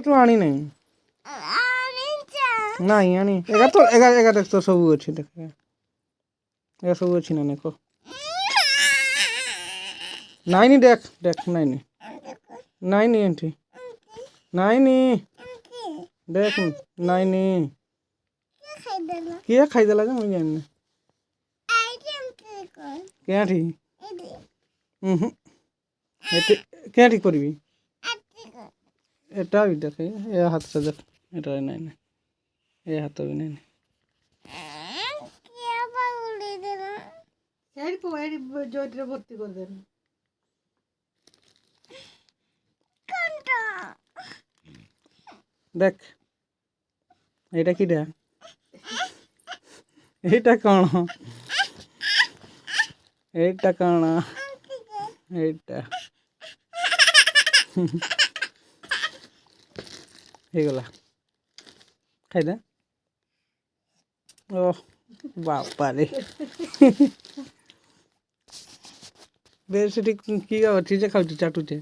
ତୁ ଆଣି ନାହିଁ ନାଇଁ ଆଣି ଏଗା ତ ଏଗା ଦେଖ ତ ସବୁ ଅଛି ଦେଖ ଏଗା ସବୁ ଅଛି ନା ଦେଖ ନାଇଁନି ଦେଖ ଦେଖ ନାଇଁନି ନାଇଁନି ଏଠି ନାଇଁନି देख नहीं नहीं किया खाई देला मुझे जानने क्या ठीक क्या ठीक करी एटा भी देख ये हाथ से देख एटा नहीं नहीं ये हाथ भी नहीं जोइट्रे भर्ती कर देना देख এইটা কি দেখ এইটা কোন এইটা কোন এইটা এইগুলা খাই দে ও বাবা রে বেশ ঠিক কি আছে যে খাউছি চাটুছে